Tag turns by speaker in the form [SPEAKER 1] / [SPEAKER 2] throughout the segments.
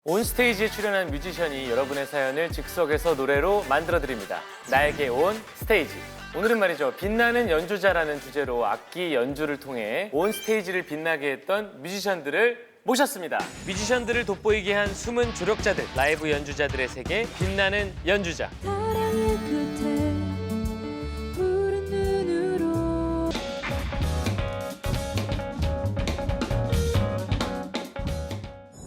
[SPEAKER 1] 온스테이지에 출연한 뮤지션이 여러분의 사연을 즉석에서 노래로 만들어드립니다. 나에게 온 스테이지. 오늘은 말이죠. 빛나는 연주자라는 주제로 악기 연주를 통해 온스테이지를 빛나게 했던 뮤지션들을 모셨습니다. 뮤지션들을 돋보이게 한 숨은 조력자들, 라이브 연주자들의 세계 빛나는 연주자.
[SPEAKER 2] 사랑의 끝에 푸른 눈으로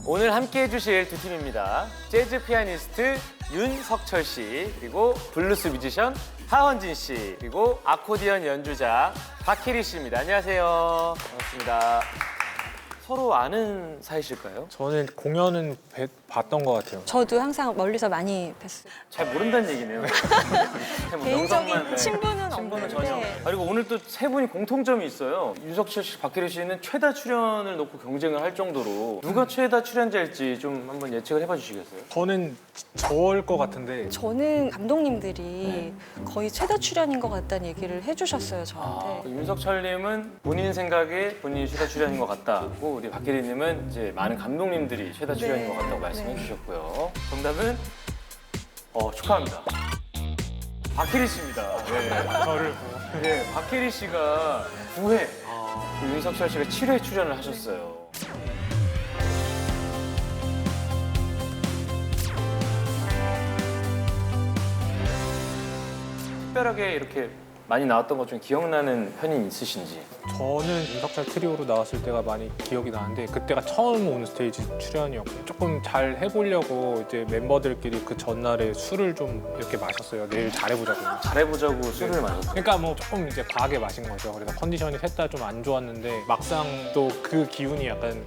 [SPEAKER 1] 오늘 함께 해주실 두 팀입니다. 재즈 피아니스트 윤석철 씨, 그리고 블루스 뮤지션 하헌진 씨, 그리고 아코디언 연주자 박혜리 씨입니다. 안녕하세요. 반갑습니다. 서로 아는 사이실까요?
[SPEAKER 3] 저는 공연은 봤던 것 같아요.
[SPEAKER 2] 저도 항상 멀리서 많이 뵀어요.
[SPEAKER 1] 잘 모른다는 얘기네요. 뭐
[SPEAKER 2] 개인적인
[SPEAKER 1] 영상만, 네.
[SPEAKER 2] 친분은
[SPEAKER 1] 친분은
[SPEAKER 2] 없는데
[SPEAKER 1] 전혀. 그리고 오늘 또 세 분이 공통점이 있어요. 윤석철 씨, 박혜리 씨는 최다 출연을 놓고 경쟁을 할 정도로 누가 최다 출연자일지 좀 한번 예측을 해봐 주시겠어요?
[SPEAKER 3] 저는 저일 것 같은데
[SPEAKER 2] 저는 감독님들이 거의 최다 출연인 것 같다는 얘기를 해주셨어요, 저한테.
[SPEAKER 1] 윤석철님은 본인 생각에 본인이 최다 출연인 것 같다고, 우리 박혜리님은 이제 많은 감독님들이 최다 출연인
[SPEAKER 2] 네.
[SPEAKER 1] 것 같다고 말씀해
[SPEAKER 2] 네.
[SPEAKER 1] 주셨고요. 정답은 축하합니다. 박혜리 씨입니다. 네.
[SPEAKER 3] 저를
[SPEAKER 1] 네, 박혜리 씨가 9회, 윤석철 씨가 7회 출연을 하셨어요. 특별하게 이렇게 많이 나왔던 것 중에 기억나는 편이 있으신지?
[SPEAKER 3] 저는 윤석철 트리오로 나왔을 때가 많이 기억이 나는데 그때가 처음 온 스테이지 출연이었고 조금 잘 해보려고 이제 멤버들끼리 그 전날에 술을 좀 이렇게 마셨어요. 내일 잘해보자고.
[SPEAKER 1] 잘해보자고 술을 마셨어요.
[SPEAKER 3] 그러니까 뭐 조금 이제 과하게 마신 거죠. 그래서 컨디션이 셋 다 좀 안 좋았는데 막상 또 그 기운이 약간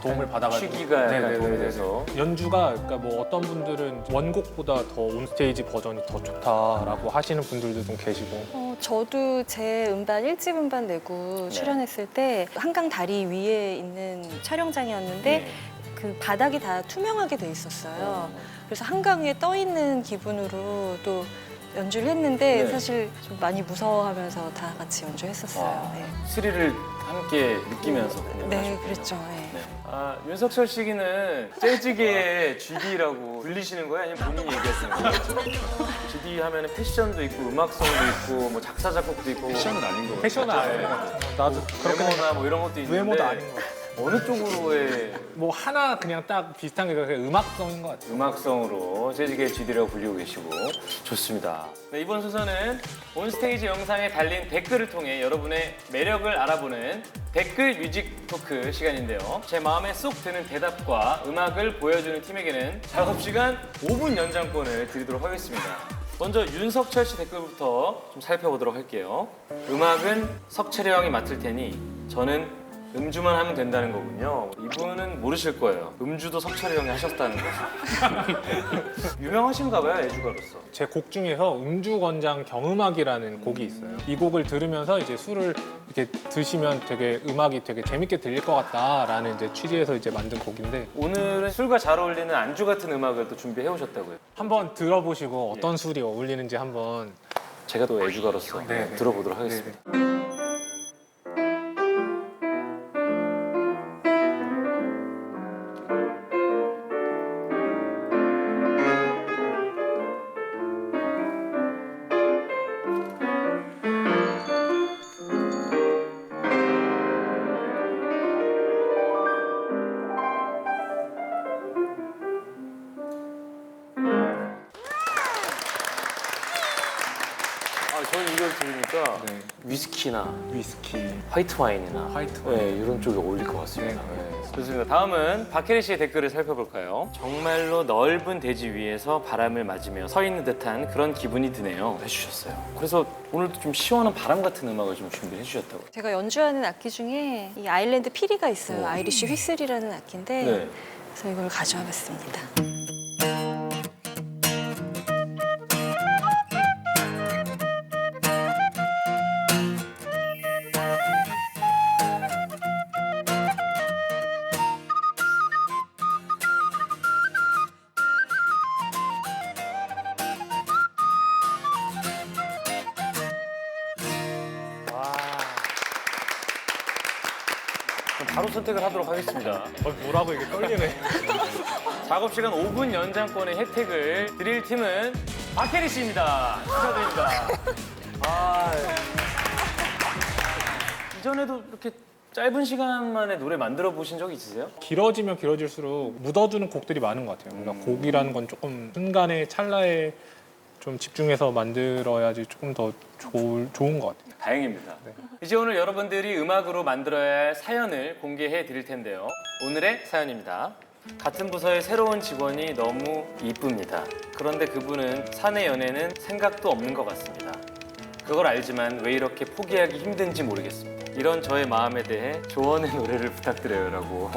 [SPEAKER 3] 도움을 받아가지고
[SPEAKER 1] 취기가 약간
[SPEAKER 3] 네네네네.
[SPEAKER 1] 도움이 돼서.
[SPEAKER 3] 연주가 그러니까 뭐 어떤 분들은 원곡보다 더 온스테이지 버전이 더 좋다라고 하시는 분들도 좀 계시고
[SPEAKER 2] 저도 제 음반 1집 음반 내고
[SPEAKER 1] 네.
[SPEAKER 2] 출연했을 때 한강 다리 위에 있는 촬영장이었는데
[SPEAKER 1] 네.
[SPEAKER 2] 그 바닥이 다 투명하게 돼 있었어요. 그래서 한강 위에 떠 있는 기분으로 또 연주를 했는데
[SPEAKER 1] 네.
[SPEAKER 2] 사실 좀 많이 무서워하면서 다 같이 연주했었어요.
[SPEAKER 1] 와,
[SPEAKER 2] 네.
[SPEAKER 1] 스릴을 함께 느끼면서 공연을
[SPEAKER 2] 네,
[SPEAKER 1] 하셨군요.
[SPEAKER 2] 그랬죠. 네.
[SPEAKER 1] 네. 윤석철 씨기는 재즈계의 GD라고 불리시는 거예요? 아니면 본인이 얘기하시는 거예요? GD 하면 패션도 있고 음악성도 있고 뭐 작사 작곡도 있고 패션은 아닌 거
[SPEAKER 3] 패션은 아니에요. 나도 그렇게
[SPEAKER 1] 외모나 뭐 이런 것도 있는데
[SPEAKER 3] 외모도 아닌 것 같아요.
[SPEAKER 1] 어느 쪽으로의
[SPEAKER 3] 뭐 하나 그냥 딱 비슷한 게 그냥 음악성인 것 같아요.
[SPEAKER 1] 음악성으로 재즈계 GD라고 불리고 계시고 좋습니다. 네, 이번 순서는 온스테이지 영상에 달린 댓글을 통해 여러분의 매력을 알아보는 댓글 뮤직 토크 시간인데요. 제 마음에 쏙 드는 대답과 음악을 보여주는 팀에게는 작업 시간 5분 연장권을 드리도록 하겠습니다. 먼저 윤석철 씨 댓글부터 좀 살펴보도록 할게요. 음악은 석철이 형이 맡을 테니 저는 음주만 하면 된다는 거군요. 이분은 모르실 거예요. 음주도 석철이 형이 하셨다는 거. 유명하신가 봐요, 애주가로서.
[SPEAKER 3] 제 곡 중에서 음주권장 경음악이라는 곡이 있어요. 이 곡을 들으면서 이제 술을 이렇게 드시면 되게 음악이 되게 재밌게 들릴 것 같다라는 이제 취지에서 이제 만든 곡인데
[SPEAKER 1] 오늘은 술과 잘 어울리는 안주 같은 음악을 또 준비해 오셨다고요.
[SPEAKER 3] 한번 들어보시고 어떤 술이 어울리는지 한번
[SPEAKER 1] 제가 또 애주가로서
[SPEAKER 3] 네.
[SPEAKER 1] 들어보도록 하겠습니다. 저는 이걸 들으니까
[SPEAKER 3] 네.
[SPEAKER 1] 위스키나
[SPEAKER 3] 위스키,
[SPEAKER 1] 화이트 와인이나
[SPEAKER 3] 화이트 와인.
[SPEAKER 1] 네, 이런 쪽에 어울릴 것 같습니다.
[SPEAKER 3] 네.
[SPEAKER 1] 네. 좋습니다. 다음은 박혜리 씨의 댓글을 살펴볼까요? 정말로 넓은 대지 위에서 바람을 맞으며 서 있는 듯한 그런 기분이 드네요. 해주셨어요. 그래서 오늘도 좀 시원한 바람 같은 음악을 좀 준비해 주셨다고요.
[SPEAKER 2] 제가 연주하는 악기 중에 이 아일랜드 피리가 있어요. 아이리쉬 휘슬이라는 악기인데
[SPEAKER 1] 네.
[SPEAKER 2] 그래서 이걸 가져와 봤습니다.
[SPEAKER 1] 그럼 바로 선택을 하도록 하겠습니다.
[SPEAKER 3] 뭐라고 이게 떨리네.
[SPEAKER 1] 작업 시간 5분 연장권의 혜택을 드릴 팀은 박혜리 씨입니다. 축하드립니다. 아, 이전에도 이렇게 짧은 시간 만에 노래 만들어 보신 적 있으세요?
[SPEAKER 3] 길어지면 길어질수록 묻어두는 곡들이 많은 것 같아요. 그러니까 곡이라는 건 조금 순간에 찰나에 좀 집중해서 만들어야지 조금 더 좋은 것 같아요.
[SPEAKER 1] 다행입니다.
[SPEAKER 3] 네.
[SPEAKER 1] 이제 오늘 여러분들이 음악으로 만들어야 할 사연을 공개해 드릴 텐데요. 오늘의 사연입니다. 같은 부서의 새로운 직원이 너무 이쁩니다. 그런데 그분은 사내 연애는 생각도 없는 것 같습니다. 그걸 알지만 왜 이렇게 포기하기 힘든지 모르겠습니다. 이런 저의 마음에 대해 조언의 노래를 부탁드려요라고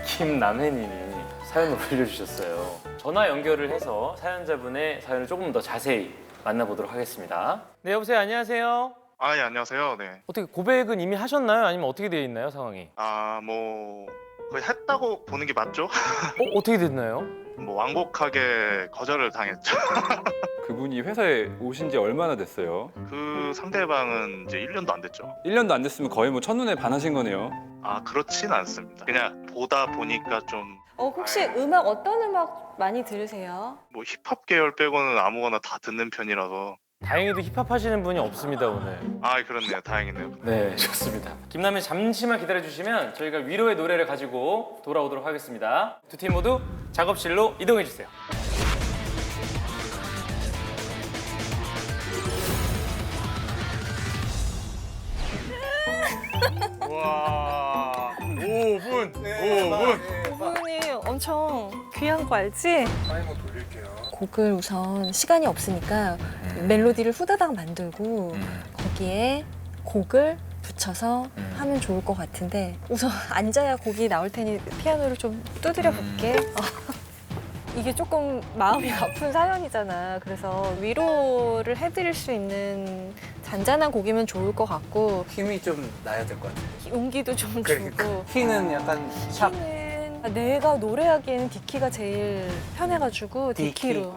[SPEAKER 1] 김남혜님이 사연을 올려주셨어요. 전화 연결을 해서 사연자분의 사연을 조금 더 자세히 만나보도록 하겠습니다. 네, 여보세요. 안녕하세요.
[SPEAKER 4] 아, 예, 안녕하세요. 네.
[SPEAKER 1] 어떻게 고백은 이미 하셨나요? 아니면 어떻게 되어 있나요, 상황이?
[SPEAKER 4] 뭐 거의 했다고 보는 게 맞죠?
[SPEAKER 1] 어떻게 됐나요?
[SPEAKER 4] 뭐 완곡하게 거절을 당했죠.
[SPEAKER 5] 그분이 회사에 오신 지 얼마나 됐어요?
[SPEAKER 4] 그 상대방은 이제 1년도 안 됐죠.
[SPEAKER 5] 1년도 안 됐으면 거의 뭐 첫눈에 반하신 거네요.
[SPEAKER 4] 아, 그렇진 않습니다. 그냥 보다 보니까 좀
[SPEAKER 2] 혹시 음악 어떤 음악 많이 들으세요?
[SPEAKER 4] 뭐 힙합 계열 빼고는 아무거나 다 듣는 편이라서.
[SPEAKER 1] 다행히도 힙합 하시는 분이 없습니다, 오늘.
[SPEAKER 4] 아, 그렇네요. 다행이네요.
[SPEAKER 1] 네, 좋습니다. 김남혜 잠시만 기다려주시면 저희가 위로의 노래를 가지고 돌아오도록 하겠습니다. 두 팀 모두 작업실로 이동해주세요. 와, 5분, 5분.
[SPEAKER 2] 부분이 엄청 귀한 거 알지?
[SPEAKER 3] 타이머 돌릴게요.
[SPEAKER 2] 곡을 우선 시간이 없으니까 멜로디를 후다닥 만들고 거기에 곡을 붙여서 하면 좋을 것 같은데 우선 앉아야 곡이 나올 테니 피아노를 좀 두드려 볼게. 이게 조금 마음이 아픈 사연이잖아. 그래서 위로를 해드릴 수 있는 잔잔한 곡이면 좋을 것 같고
[SPEAKER 6] 힘이 좀 나야 될 것 같아요.
[SPEAKER 2] 용기도 좀 주고
[SPEAKER 6] 키는 약간 샵.
[SPEAKER 2] 키는 내가 노래하기에는 D키가 제일 편해가지고 D키로.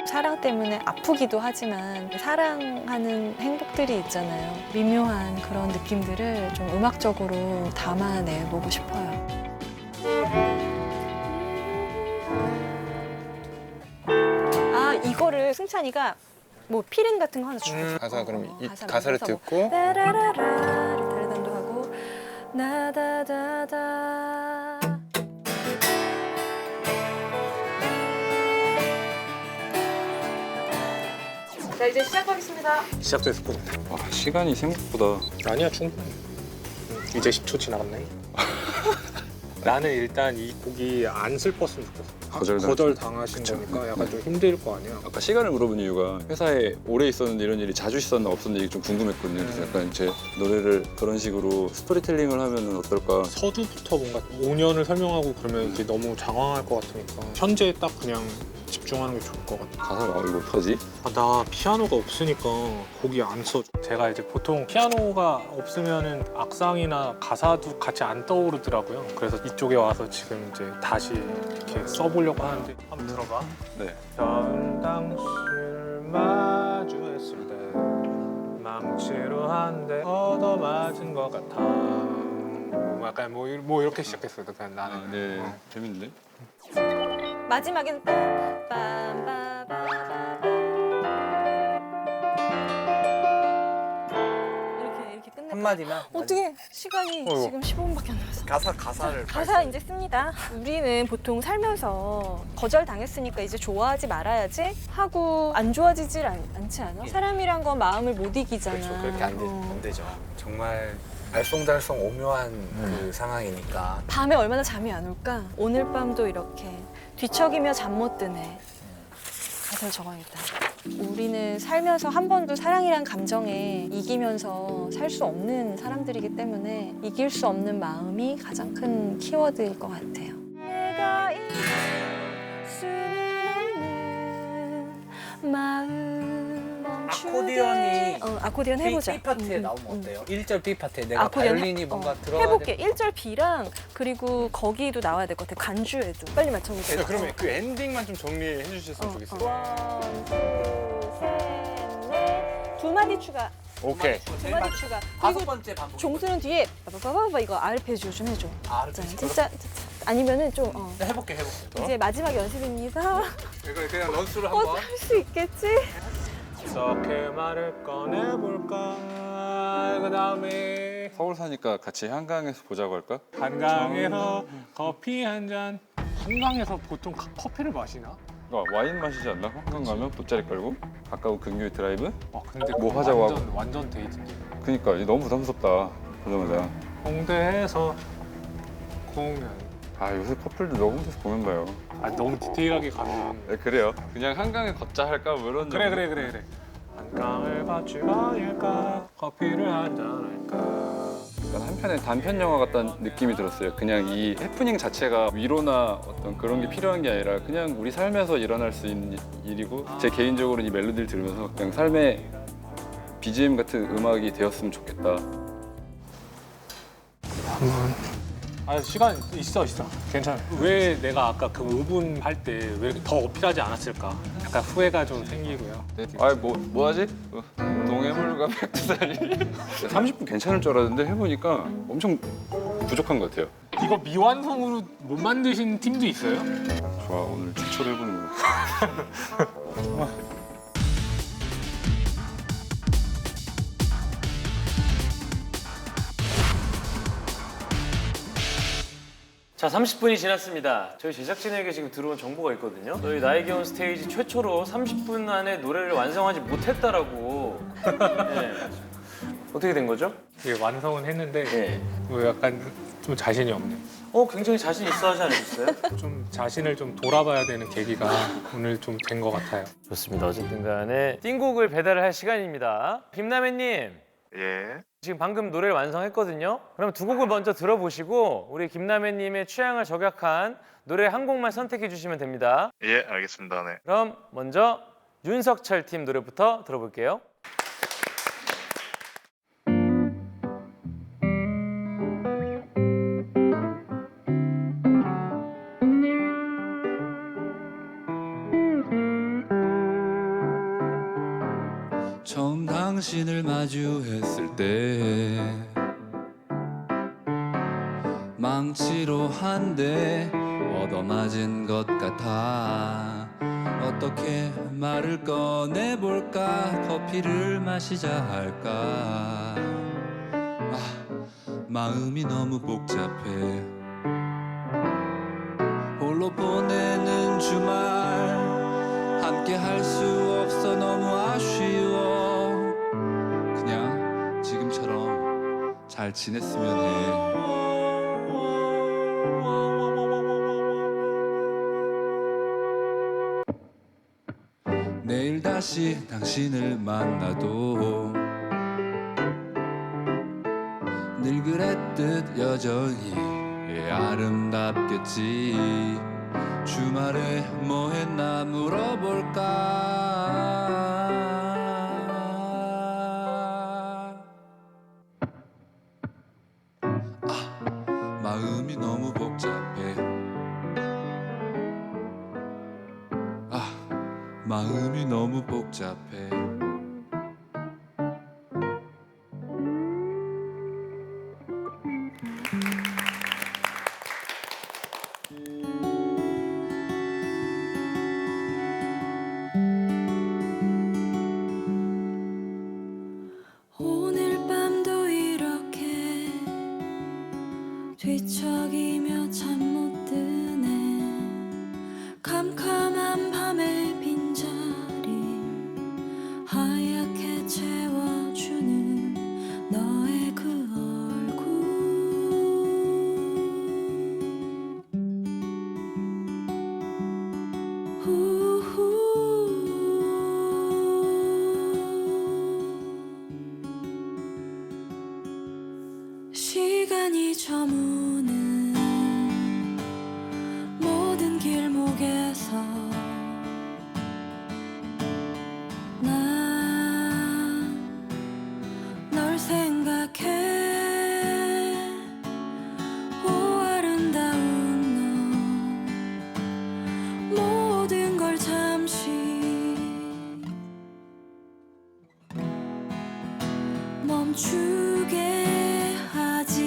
[SPEAKER 2] 사랑 때문에 아프기도 하지만 사랑하는 행복들이 있잖아요. 미묘한 그런 느낌들을 좀 음악적으로 담아내보고 싶어요. 아, 이거를 승찬이가 뭐 필름 같은 거 하나 주고.
[SPEAKER 7] 가사 그럼 이
[SPEAKER 2] 가사
[SPEAKER 7] 가사를
[SPEAKER 2] 만들어서
[SPEAKER 7] 듣고
[SPEAKER 2] 따라라라 다르단도 하고 나다다다. 자, 이제 시작하겠습니다.
[SPEAKER 3] 시작됐을 것 같아.
[SPEAKER 5] 와, 시간이 생각보다
[SPEAKER 3] 아니야, 충분히. 이제 10초 지나갔네. 나는 일단 이 곡이 안 슬펐으면 좋겠어. 거절 당하신 거니까 약간 좀 힘들 거 아니야.
[SPEAKER 5] 아까 시간을 물어본 이유가 회사에 오래 있었는데 이런 일이 자주 있었나 없었나 좀 궁금했거든요. 그래서 약간 제 노래를 그런 식으로 스토리텔링을 하면 어떨까.
[SPEAKER 3] 서두부터 뭔가 5년을 설명하고 그러면 이제 너무 장황할 것 같으니까 현재 딱 그냥 집중하는 게 좋을 것 같아.
[SPEAKER 5] 가사가 이거 어떡하지?
[SPEAKER 3] 나 피아노가 없으니까 곡이 안 써져. 제가 이제 보통 피아노가 없으면은 악상이나 가사도 같이 안 떠오르더라고요. 그래서 이쪽에 와서 지금 이제 다시 이렇게 써보려고 하는데 한번 들어봐.
[SPEAKER 5] 네.
[SPEAKER 3] 처음 당신을 마주했을 때 망치로 한 대 얻어맞은 것 같아. 약간 뭐 이렇게 시작했어요. 그냥 나는.
[SPEAKER 5] 아, 네. 재밌는데?
[SPEAKER 2] 마지막엔 빰빰빰빰빰. 이렇게 끝낼 거야.
[SPEAKER 6] 한마디만.
[SPEAKER 2] 어떻게 시간이 지금 15분밖에 안 남았어.
[SPEAKER 6] 가사를.
[SPEAKER 2] 가사 이제 씁니다. 우리는 보통 살면서 거절 당했으니까 이제 좋아하지 말아야지 하고 안 좋아지질 않지 않아? 사람이란 건 마음을 못 이기잖아.
[SPEAKER 6] 그렇죠. 그렇게 안 되죠. 정말 알쏭달쏭 오묘한 그 상황이니까.
[SPEAKER 2] 밤에 얼마나 잠이 안 올까? 오늘 밤도 이렇게 뒤척이며 잠 못 드네. 가사를 적어야겠다. 우리는 살면서 한 번도 사랑이란 감정에 이기면서 살 수 없는 사람들이기 때문에 이길 수 없는 마음이 가장 큰 키워드일 것 같아요. 내가 잊을 수는 없는 마음 멈추게. 아코디언 해보자.
[SPEAKER 6] B 파트에 나오면 어때요? 1절 B 파트에 내가
[SPEAKER 2] 아코디언
[SPEAKER 6] 바이올린이 뭔가 들어가야
[SPEAKER 2] 해볼게. 1절 B랑 그리고 거기도 나와야 될 것 같아. 간주에도. 빨리 맞춰보세요.
[SPEAKER 7] 그러면 그 엔딩만 좀 정리해 주셨으면 좋겠어요.
[SPEAKER 2] 원, 둘, 셋, 넷. 두 마디 추가.
[SPEAKER 7] 오케이.
[SPEAKER 2] 두 마디 추가.
[SPEAKER 6] 다섯
[SPEAKER 2] 그리고
[SPEAKER 6] 번째 반복.
[SPEAKER 2] 종수는 뒤에 빠바바바 이거 아르페지오 좀 해줘.
[SPEAKER 6] 아르페지오.
[SPEAKER 2] 진짜 아니면은 좀
[SPEAKER 7] 해볼게.
[SPEAKER 2] 이제 마지막 연습입니다.
[SPEAKER 7] 그냥 런스로
[SPEAKER 2] 할 수 있겠지?
[SPEAKER 3] 어떻게 말을 꺼내볼까. 그 다음에
[SPEAKER 5] 서울 사니까 같이 한강에서 보자고 할까?
[SPEAKER 3] 한강에서 커피 한 잔. 한강에서 보통 커피를 마시나?
[SPEAKER 5] 와인 마시지 않나? 한강 가면 돗자리 깔고 가까운 근교의 드라이브?
[SPEAKER 3] 근데
[SPEAKER 5] 뭐
[SPEAKER 3] 그거
[SPEAKER 5] 하자고
[SPEAKER 3] 완전 데이트인데.
[SPEAKER 5] 그니까 이게 너무 부담스럽다. 보자마자.
[SPEAKER 3] 홍대에서 공연.
[SPEAKER 5] 아 요새 커플들 너무 혼자서 공연 봐요.
[SPEAKER 3] 너무 디테일하게 가면.
[SPEAKER 5] 네, 그래요. 그냥 한강에 걷자 할까 뭐 이런.
[SPEAKER 3] 그래. 한강을 같이 다닐까 커피를 한잔 할까.
[SPEAKER 5] 약간 한편의 단편 영화 같다는 느낌이 들었어요. 그냥 이 해프닝 자체가 위로나 어떤 그런 게 필요한 게 아니라 그냥 우리 삶에서 일어날 수 있는 일이고 제 개인적으로 이 멜로디를 들으면서 그냥 삶의 BGM 같은 음악이 되었으면 좋겠다.
[SPEAKER 3] 시간 있어. 괜찮아. 왜 내가 아까 그 5분 할 때 왜 더 어필하지 않았을까? 약간 후회가 좀 생기고요.
[SPEAKER 5] 뭐 하지? 동해물과 백두산이 30분 괜찮을 줄 알았는데 해보니까 엄청 부족한 것 같아요.
[SPEAKER 3] 이거 미완성으로 못 만드신 팀도 있어요?
[SPEAKER 5] 좋아, 오늘 추천을 해보는 거.
[SPEAKER 1] 자, 30분이 지났습니다. 저희 제작진에게 지금 들어온 정보가 있거든요. 저희 나의 귀여운 스테이지 최초로 30분 안에 노래를 완성하지 못했다라고. 네. 어떻게 된 거죠?
[SPEAKER 3] 예, 완성은 했는데
[SPEAKER 1] 네.
[SPEAKER 3] 약간 좀 자신이 없네.
[SPEAKER 1] 굉장히 자신 있어 하지 않으셨어요?
[SPEAKER 3] 좀 자신을 좀 돌아봐야 되는 계기가 오늘 좀 된 것 같아요.
[SPEAKER 1] 좋습니다. 어쨌든 간에 띵곡을 배달을 할 시간입니다. 김남혜님,
[SPEAKER 4] 예.
[SPEAKER 1] 지금 방금 노래를 완성했거든요. 그럼 두 곡을 먼저 들어보시고 우리 김남혜님의 취향을 저격한 노래 한 곡만 선택해 주시면 됩니다.
[SPEAKER 4] 예, 알겠습니다. 네.
[SPEAKER 1] 그럼 먼저 윤석철 팀 노래부터 들어볼게요.
[SPEAKER 5] 처음 당신을 마주했을 때 망치로 한 대 얻어맞은 것 같아. 어떻게 말을 꺼내볼까? 커피를 마시자 할까? 마음이 너무 복잡해. 홀로 보내는 주말 함께 할 수 없어. 너무 아쉬워. 그냥 지금처럼 잘 지냈으면 해. 내일 다시 당신을 만나도 늘 그랬듯 여전히 아름답겠지. 주말에 뭐 했나 물어볼까. 마음이 너무 복잡해. 마음이 너무 복잡해.
[SPEAKER 8] 오늘 밤도 이렇게 뒤척이며 잠 못 드네. 캄캄한 밤의 빈자리 하얗게 채워주는 너의 그 얼굴. 시간이 저무는 모든 길목에서 난 널 생각해. 오 아름다운 너, 모든 걸 잠시 멈추게 하지.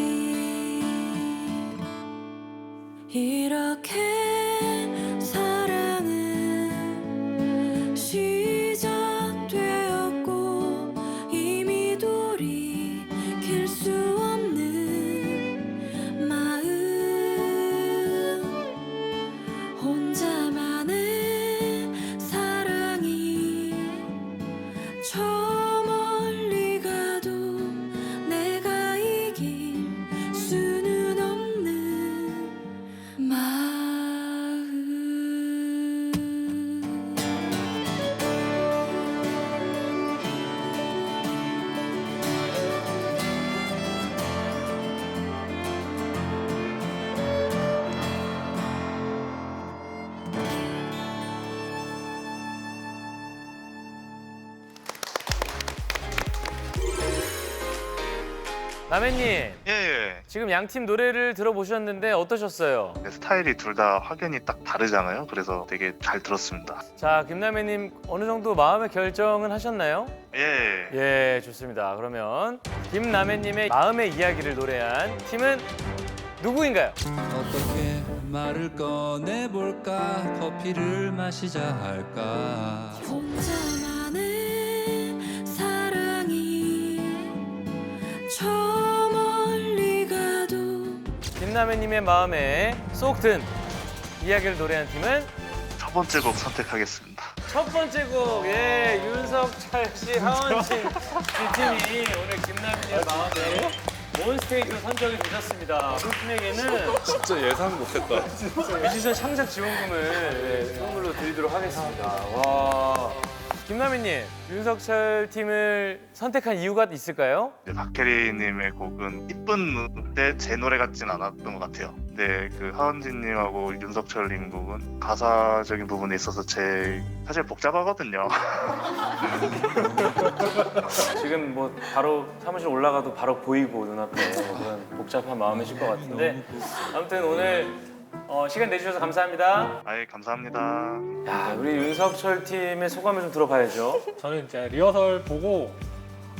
[SPEAKER 1] 남해님,
[SPEAKER 4] 예.
[SPEAKER 1] 지금 양 팀 노래를 들어보셨는데 어떠셨어요?
[SPEAKER 4] 스타일이 둘 다 확연히 딱 다르잖아요. 그래서 되게 잘 들었습니다.
[SPEAKER 1] 자, 김남해님 어느 정도 마음의 결정은 하셨나요?
[SPEAKER 4] 예.
[SPEAKER 1] 예, 좋습니다. 그러면 김남해님의 마음의 이야기를 노래한 팀은 누구인가요?
[SPEAKER 9] 어떻게 말을 꺼내볼까 커피를 마시자 할까
[SPEAKER 8] 혼자만의 사랑이 저 멀리 가도
[SPEAKER 1] 김남해님의 마음에 쏙 든 이야기를 노래한 팀은
[SPEAKER 4] 첫 번째 곡 선택하겠습니다.
[SPEAKER 1] 첫 번째 곡, 예, 윤석철 씨, 하원진 이 팀이 오늘 김남해님의 마음에 온스테이지로 선정이 되셨습니다. 두 팀에게는
[SPEAKER 5] 진짜 예상 못했다.
[SPEAKER 1] 뮤지션 창작 지원금을 선물로 드리도록 하겠습니다. 와, 김남해님, 윤석철 팀을 선택한 이유가 있을까요?
[SPEAKER 4] 박혜리님의 곡은 이쁜데 제 노래 같진 않았던 것 같아요. 근데 그 하은진님하고 윤석철님 곡은 가사적인 부분에 있어서 사실 복잡하거든요.
[SPEAKER 1] 지금 뭐 바로 사무실 올라가도 바로 보이고 눈앞에 그런 복잡한 마음이실 것 같은데 아무튼 오늘 시간 내주셔서 감사합니다.
[SPEAKER 4] 아예 감사합니다.
[SPEAKER 1] 야, 우리 윤석철 팀의 소감을 좀 들어봐야죠.
[SPEAKER 3] 저는 이제 리허설 보고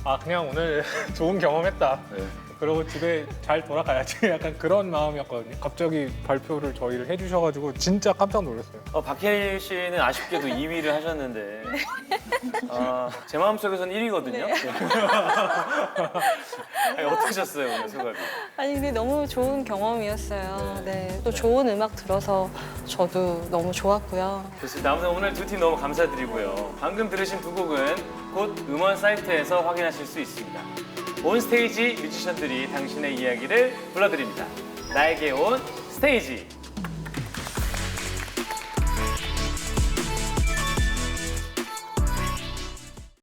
[SPEAKER 3] 아 그냥 오늘 좋은 경험했다.
[SPEAKER 5] 네.
[SPEAKER 3] 그리고 집에 잘 돌아가야지 약간 그런 마음이었거든요. 갑자기 발표를 저희를 해주셔가지고 진짜 깜짝 놀랐어요.
[SPEAKER 1] 박혜리 씨는 아쉽게도 2위를 하셨는데 제 마음속에서는 1위거든요. 아니, 어떠셨어요 오늘 소감이?
[SPEAKER 2] 아니 근데 너무 좋은 경험이었어요. 네, 또 좋은 음악 들어서 저도 너무 좋았고요.
[SPEAKER 1] 좋습니다. 아무튼 오늘 두 팀 너무 감사드리고요. 방금 들으신 두 곡은 곧 음원 사이트에서 확인하실 수 있습니다. 온스테이지 뮤지션들이 당신의 이야기를 불러드립니다. 나에게 온 스테이지.